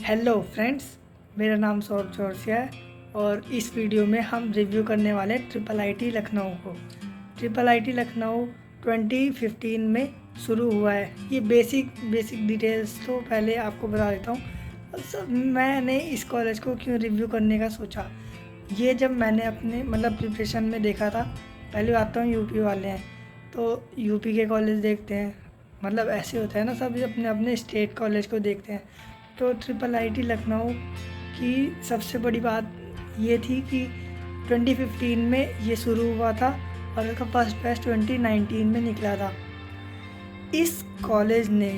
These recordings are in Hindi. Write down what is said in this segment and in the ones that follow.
हेलो फ्रेंड्स, मेरा नाम सौरभ चौरसिया है और इस वीडियो में हम रिव्यू करने वाले हैं ट्रिपल आईटी लखनऊ को। ट्रिपल आईटी लखनऊ 2015 में शुरू हुआ है। ये बेसिक डिटेल्स तो पहले आपको बता देता हूँ। मैंने इस कॉलेज को क्यों रिव्यू करने का सोचा, ये जब मैंने अपने प्रिपरेशन में देखा था। पहली बात तो हम यूपी वाले हैं, तो यूपी के कॉलेज देखते हैं, ऐसे होता है ना, सब अपने अपने स्टेट कॉलेज को देखते हैं। तो ट्रिपल आईटी लखनऊ की सबसे बड़ी बात ये थी कि 2015 में ये शुरू हुआ था और इसका फर्स्ट बैच 2019 में निकला था। इस कॉलेज ने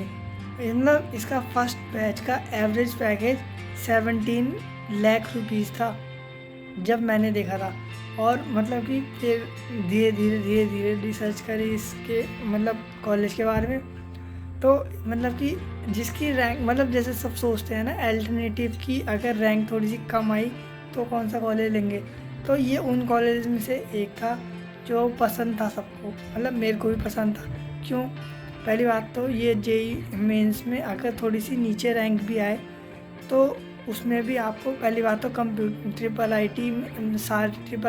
इसका फर्स्ट बैच का एवरेज पैकेज 17 लाख रुपीज़ था जब मैंने देखा था। और कि फिर धीरे धीरे रिसर्च करी इसके कॉलेज के बारे में। तो कि जिसकी रैंक जैसे सब सोचते हैं ना, अल्टरनेटिव की अगर रैंक थोड़ी सी कम आई तो कौन सा कॉलेज लेंगे, तो ये उन कॉलेज में से एक था जो पसंद था सबको। मेरे को भी पसंद था। क्यों? पहली बात तो ये जेई मेंस में अगर थोड़ी सी नीचे रैंक भी आए तो उसमें भी आपको, पहली बात तो ट्रिपल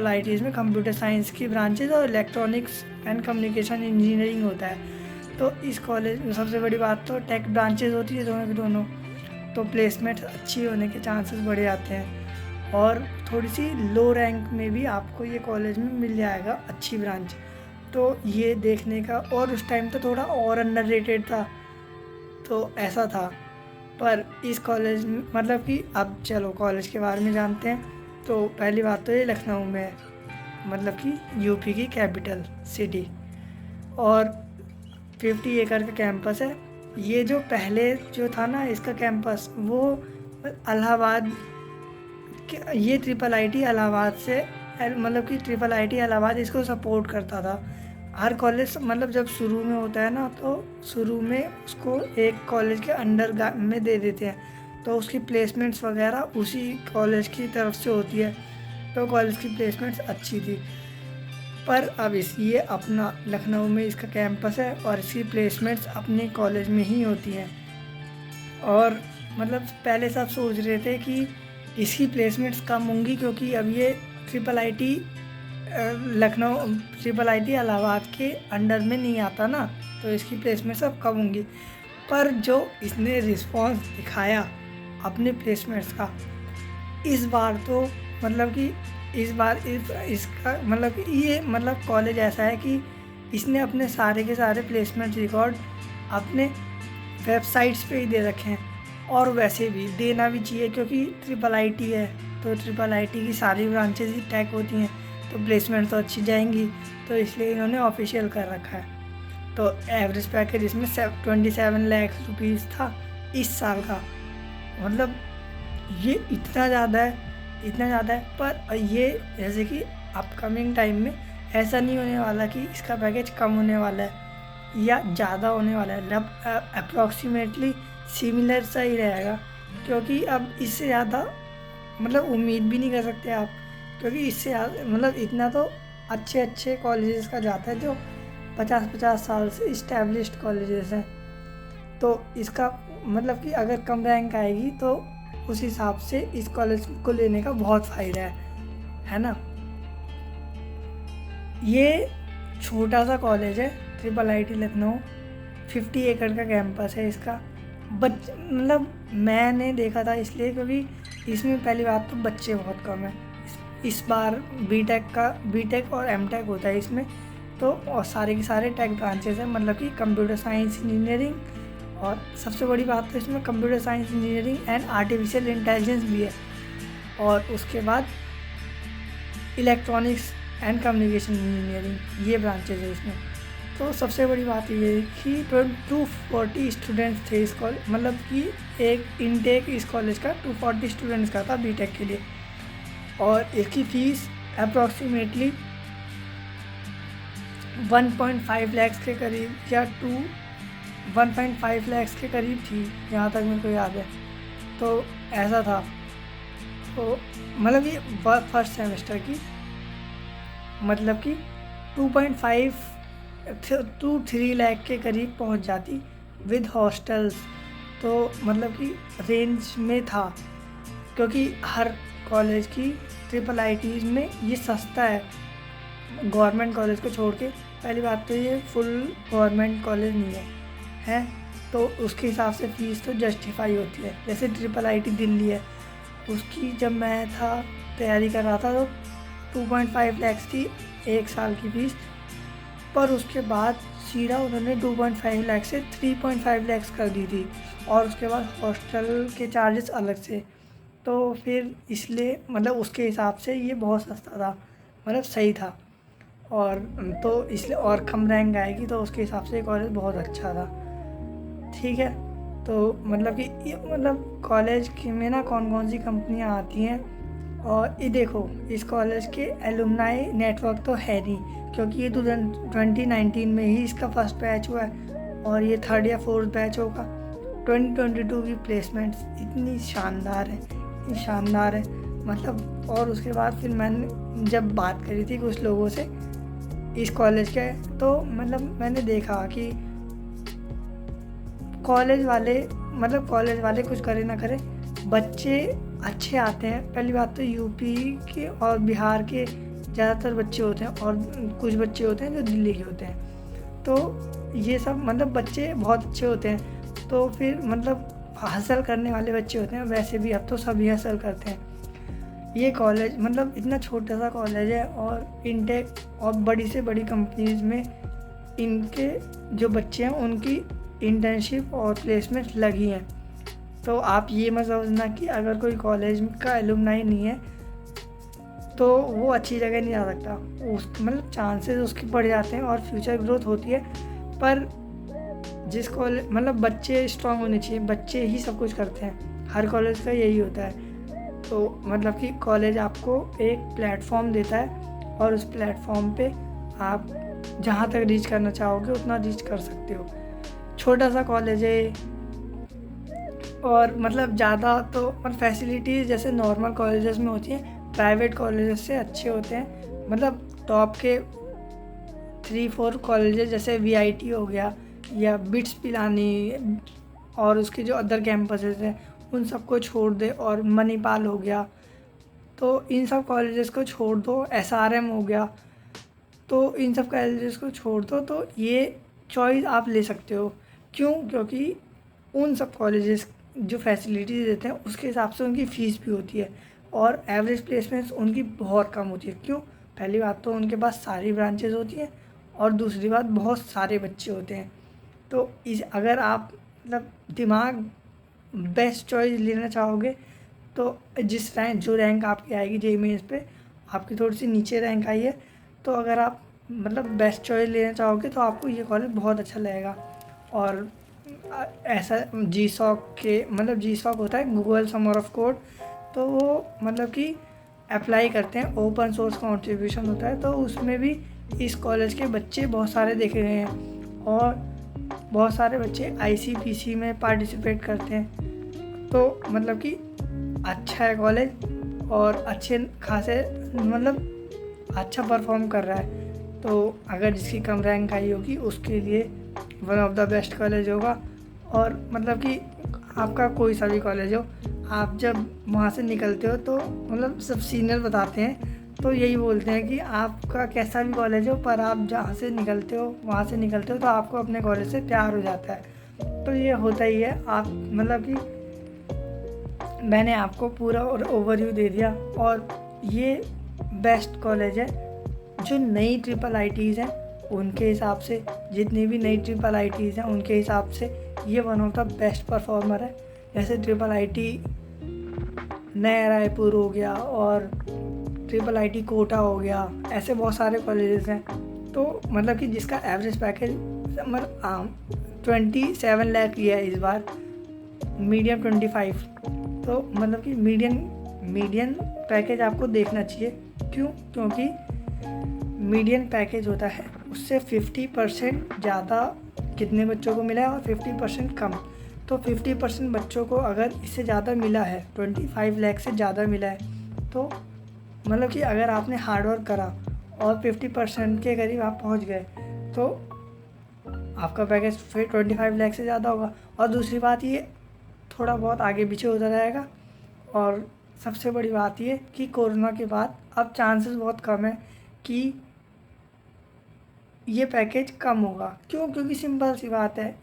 आईटीज़ में कंप्यूटर साइंस की ब्रांचेज और इलेक्ट्रॉनिक्स एंड कम्युनिकेशन इंजीनियरिंग होता है। तो इस कॉलेज में सबसे बड़ी बात तो टेक ब्रांचेज होती है दोनों की दोनों, तो प्लेसमेंट अच्छी होने के चांसेस बढ़ जाते हैं। और थोड़ी सी लो रैंक में भी आपको ये कॉलेज में मिल जाएगा अच्छी ब्रांच। तो ये देखने का, और उस टाइम तो थोड़ा और अंडररेटेड था, तो ऐसा था। पर इस कॉलेज में कि अब चलो कॉलेज के बारे में जानते हैं। तो पहली बात तो ये लखनऊ में है, कि यूपी की कैपिटल सिटी, और 50 एकड़ का कैंपस है। ये जो पहले जो था ना इसका कैंपस, वो इलाहाबाद, ये ट्रिपल आईटी इलाहाबाद से, कि ट्रिपल आईटी इलाहाबाद इसको सपोर्ट करता था। हर कॉलेज जब शुरू में होता है ना, तो शुरू में उसको एक कॉलेज के अंडर में दे देते हैं, तो उसकी प्लेसमेंट्स वगैरह उसी कॉलेज की तरफ से होती है। तो कॉलेज की प्लेसमेंट्स अच्छी थी। पर अब ये अपना लखनऊ में इसका कैंपस है और इसकी प्लेसमेंट्स अपने कॉलेज में ही होती हैं। और पहले सब सोच रहे थे कि इसकी प्लेसमेंट्स कम होंगी क्योंकि अब ये ट्रिपल आईटी इलाहाबाद के अंडर में नहीं आता ना, तो इसकी प्लेसमेंट सब कम होंगी। पर जो इसने रिस्पॉन्स दिखाया अपने प्लेसमेंट्स का, इस बार तो इस बार इसका ये कॉलेज ऐसा है कि इसने अपने सारे के सारे प्लेसमेंट रिकॉर्ड अपने वेबसाइट्स पे ही दे रखे हैं। और वैसे भी देना भी चाहिए क्योंकि ट्रिपल आईटी है, तो ट्रिपल आईटी की सारी ब्रांचेज ही टैग होती हैं, तो प्लेसमेंट तो अच्छी जाएंगी, तो इसलिए इन्होंने ऑफिशियल कर रखा है। तो एवरेज पैकेज इसमें 27 लाख रुपीज़ था इस साल का। ये इतना ज़्यादा है। पर ये जैसे कि अपकमिंग टाइम में ऐसा नहीं होने वाला कि इसका पैकेज कम होने वाला है या ज़्यादा होने वाला है। अप्रॉक्सीमेटली सिमिलर सा ही रहेगा, क्योंकि अब इससे ज़्यादा उम्मीद भी नहीं कर सकते आप, क्योंकि इससे इतना तो अच्छे कॉलेजेस का जाता है जो 50 साल से इस्टेब्लिश्ड कॉलेजेस हैं। तो इसका कि अगर कम रैंक आएगी तो उस हिसाब से इस कॉलेज को लेने का बहुत फ़ायदा है ना। ये छोटा सा कॉलेज है ट्रिपल आईटी लखनऊ, 50 एकड़ का कैंपस है इसका। मैंने देखा था इसलिए क्योंकि इसमें पहली बात तो बच्चे बहुत कम हैं। इस बार बीटेक और एमटेक होता है इसमें, तो और सारे के सारे टेक ब्रांचेस हैं, कि कंप्यूटर साइंस इंजीनियरिंग, और सबसे बड़ी बात तो इसमें computer science engineering and artificial intelligence भी है। और उसके बाद इलेक्ट्रॉनिक्स एंड कम्युनिकेशन इंजीनियरिंग, ये ब्रांचेज है इसमें। तो सबसे बड़ी बात ये है कि 240 स्टूडेंट्स थे इस कॉलेज, कि एक इनटेक इस कॉलेज का 240 स्टूडेंट्स का था बीटेक के लिए। और इसकी फ़ीस अप्रॉक्सीमेटली 1.5 लाख के करीब या 1.5 लाख के करीब थी, जहाँ तक मेरे को याद है। तो ऐसा था। तो ये फर्स्ट सेमेस्टर की कि 2.5 to 3 लाख के करीब पहुँच जाती विद हॉस्टल्स। तो मतलब कि रेंज में था, क्योंकि हर कॉलेज की IIITs में ये सस्ता है गवर्नमेंट कॉलेज को छोड़ के। पहली बात तो ये फुल गवर्नमेंट कॉलेज नहीं है, तो उसके हिसाब से फ़ीस तो जस्टिफाई होती है। जैसे IIIT दिल्ली है, उसकी जब मैं था तैयारी कर रहा था तो 2.5 लाख थी 1 साल की फ़ीस, पर उसके बाद सीधा उन्होंने 2.5 लाख से 3.5 लाख कर दी थी, और उसके बाद हॉस्टल के चार्जेस अलग से। तो फिर इसलिए मतलब उसके हिसाब से ये बहुत सस्ता था, मतलब सही था, और तो इसलिए और कम रैंक आएगी तो उसके हिसाब से कॉलेज बहुत अच्छा था। ठीक है, तो मतलब कि मतलब कॉलेज में ना कौन कौन सी कंपनियां आती हैं, और ये देखो इस कॉलेज के एलुमनाई नेटवर्क तो है नहीं, क्योंकि ये 2019 में ही इसका फर्स्ट बैच हुआ है और ये 3rd या 4th बैच होगा। 2022 की प्लेसमेंट्स इतनी शानदार है मतलब। और उसके बाद फिर मैंने जब बात करी थी कुछ लोगों से इस कॉलेज के, तो मतलब मैंने देखा कि कॉलेज वाले कुछ करे ना करे, बच्चे अच्छे आते हैं। पहली बात तो यूपी के और बिहार के ज़्यादातर बच्चे होते हैं, और कुछ बच्चे होते हैं जो दिल्ली के होते हैं। तो ये सब मतलब बच्चे बहुत अच्छे होते हैं, तो फिर मतलब हासिल करने वाले बच्चे होते हैं। वैसे भी अब तो सभी हासिल करते हैं। ये कॉलेज मतलब इतना छोटा सा कॉलेज है, और इनटेक और बड़ी से बड़ी कंपनीज़ में इनके जो बच्चे हैं उनकी इंटर्नशिप और प्लेसमेंट लगी हैं। तो आप ये मत समझना कि अगर कोई कॉलेज का एलुमनाई नहीं है तो वो अच्छी जगह नहीं जा सकता। उस मतलब चांसेस उसके बढ़ जाते हैं और फ्यूचर ग्रोथ होती है, पर जिस कॉलेज मतलब बच्चे स्ट्रांग होने चाहिए, बच्चे ही सब कुछ करते हैं, हर कॉलेज का यही होता है। तो मतलब कि कॉलेज आपको एक प्लेटफॉर्म देता है, और उस प्लेटफॉर्म पे आप जहाँ तक रीच करना चाहोगे उतना रीच कर सकते हो। छोटा सा कॉलेज है, और मतलब ज़्यादा तो मतलब फैसिलिटीज़ जैसे नॉर्मल कॉलेजेस में होती हैं, प्राइवेट कॉलेजेस से अच्छे होते हैं। मतलब टॉप के 3-4 कॉलेजेस जैसे VIT हो गया, या बिट्स पिलानी, और उसके जो अदर कैंपसेस हैं उन सबको छोड़ दे, और मणिपाल हो गया, तो इन सब कॉलेजेस को छोड़ दो। SRM हो गया, तो इन सब कॉलेजेस को छोड़ दो, तो ये चॉइस आप ले सकते हो। क्यों? क्योंकि उन सब कॉलेजेस जो फैसिलिटीज़ देते हैं उसके हिसाब से उनकी फ़ीस भी होती है, और एवरेज प्लेसमेंट्स उनकी बहुत कम होती है। क्यों? पहली बात तो उनके पास सारी ब्रांचेज होती हैं, और दूसरी बात बहुत सारे बच्चे होते हैं। तो अगर आप मतलब दिमाग बेस्ट चॉइस लेना चाहोगे, तो जो रैंक आपकी आएगी JEE मेंस पे, आपकी थोड़ी सी नीचे रैंक आई है, तो अगर आप मतलब बेस्ट चॉइस लेना चाहोगे तो आपको ये कॉलेज बहुत अच्छा लगेगा। और ऐसा GSOC होता है, गूगल समर ऑफ कोड, तो वो मतलब कि अप्लाई करते हैं, ओपन सोर्स कंट्रीब्यूशन होता है, तो उसमें भी इस कॉलेज के बच्चे बहुत सारे देखे गए हैं, और बहुत सारे बच्चे ICPC में पार्टिसिपेट करते हैं। तो मतलब कि अच्छा है कॉलेज, और अच्छे खासे मतलब अच्छा परफॉर्म कर रहा है। तो अगर जिसकी कम रैंक आई होगी उसके लिए one of the best college होगा। और मतलब कि आपका कोई सा भी कॉलेज हो, आप जब वहाँ से निकलते हो तो मतलब सब सीनियर बताते हैं, तो यही बोलते हैं कि आपका कैसा भी कॉलेज हो, पर आप जहाँ से निकलते हो वहाँ से निकलते हो तो आपको अपने कॉलेज से प्यार हो जाता है। तो ये होता ही है। आप मतलब कि मैंने आपको पूरा ओवरव्यू दे दिया, और ये बेस्ट कॉलेज है। जो नई IIITs हैं उनके हिसाब से, जितनी भी नई IIITs हैं उनके हिसाब से ये one of the best performer है। जैसे IIIT नया रायपुर हो गया, और IIIT कोटा हो गया, ऐसे बहुत सारे कॉलेजेस हैं। तो मतलब कि जिसका एवरेज पैकेज मतलब 27 लाख लिया है इस बार, मीडियम 25, तो मतलब कि मीडियन पैकेज आपको देखना चाहिए। क्यों? क्योंकि मीडियन पैकेज होता है उससे 50% ज़्यादा कितने बच्चों को मिला है, और 50% कम। तो 50% बच्चों को अगर इससे ज़्यादा मिला है, 25 लाख से ज़्यादा मिला है, तो मतलब कि अगर आपने हार्डवर्क करा और 50% के करीब आप पहुंच गए, तो आपका पैकेज फिर 25 लाख से ज़्यादा होगा। और दूसरी बात, ये थोड़ा बहुत आगे पीछे होता रहेगा। और सबसे बड़ी बात ये कि कोरोना के बाद अब चांसेस बहुत कम है कि ये पैकेज कम होगा। क्यों? क्योंकि सिंपल सी बात है,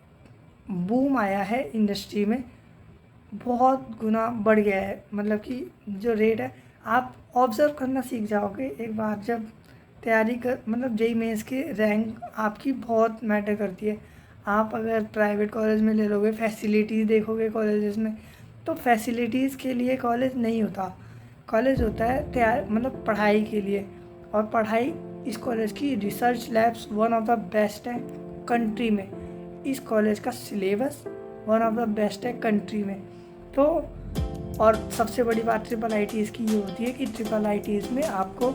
बूम आया है इंडस्ट्री में, बहुत गुना बढ़ गया है। मतलब कि जो रेट है, आप ऑब्ज़र्व करना सीख जाओगे एक बार जब तैयारी कर, मतलब जेईई मेंस की रैंक आपकी बहुत मैटर करती है। आप अगर प्राइवेट कॉलेज में ले लोगे, फैसिलिटीज़ देखोगे कॉलेजेस में, तो फैसिलिटीज़ के लिए कॉलेज नहीं होता। कॉलेज होता है तैयार, मतलब पढ़ाई के लिए। और पढ़ाई, इस कॉलेज की research labs one of the best है कंट्री में। इस कॉलेज का syllabus one of the best है कंट्री में। तो और सबसे बड़ी बात ट्रिपल आईटीज़ की ये होती है कि ट्रिपल आईटीज़ में आपको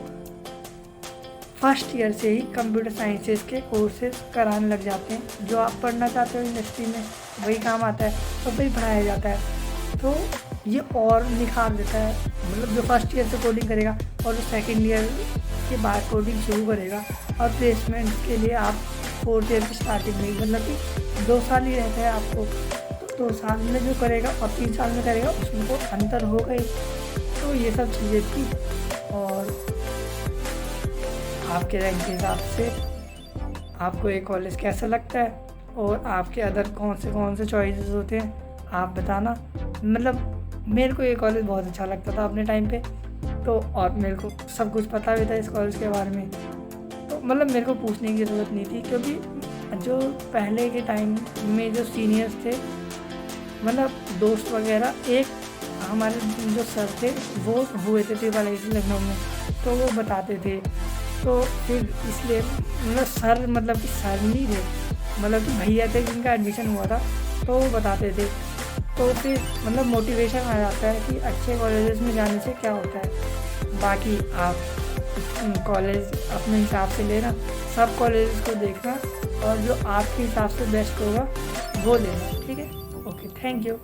फर्स्ट ईयर से ही कंप्यूटर साइंसेज के कोर्सेज कराने लग जाते हैं। जो आप पढ़ना चाहते हो इंडस्ट्री में वही काम आता है, तो वही पढ़ाया जाता है। तो ये और निखार देता है, मतलब जो फर्स्ट ईयर से कोडिंग करेगा और जो सेकेंड ईयर के बाद कोडिंग शुरू करेगा, और प्लेसमेंट के लिए आप फोर्थ ईयर की स्टार्टिंग में, मतलब कि 2 साल ही रहता है आपको। तो 2 साल में जो करेगा और 3 साल में करेगा उसमें तो अंतर होगा ही। तो ये सब चीज़ें थी। और आपके रैंक के हिसाब से आपको ये कॉलेज कैसा लगता है, और आपके अदर कौन से चॉइसेस होते हैं आप बताना। मतलब मेरे को ये कॉलेज बहुत अच्छा लगता था अपने टाइम पे, तो और मेरे को सब कुछ पता भी था इस कॉलेज के बारे में। तो मतलब मेरे को पूछने की ज़रूरत नहीं थी, क्योंकि जो पहले के टाइम में जो सीनियर्स थे, मतलब दोस्त वगैरह, एक हमारे जो सर थे वो हुए थे ट्रिपल आईटी लखनऊ में, तो वो बताते थे। तो फिर इसलिए मतलब कि सर नहीं थे, मतलब कि भैया थे जिनका एडमिशन हुआ था, तो वो बताते थे। तो फिर मतलब मोटिवेशन आ जाता है कि अच्छे कॉलेजेस में जाने से क्या होता है। बाकी आप कॉलेज अपने हिसाब से लेना, सब कॉलेजेस को देखना, और जो आपके हिसाब से बेस्ट होगा वो लेना। ठीक है, ओके, थैंक यू।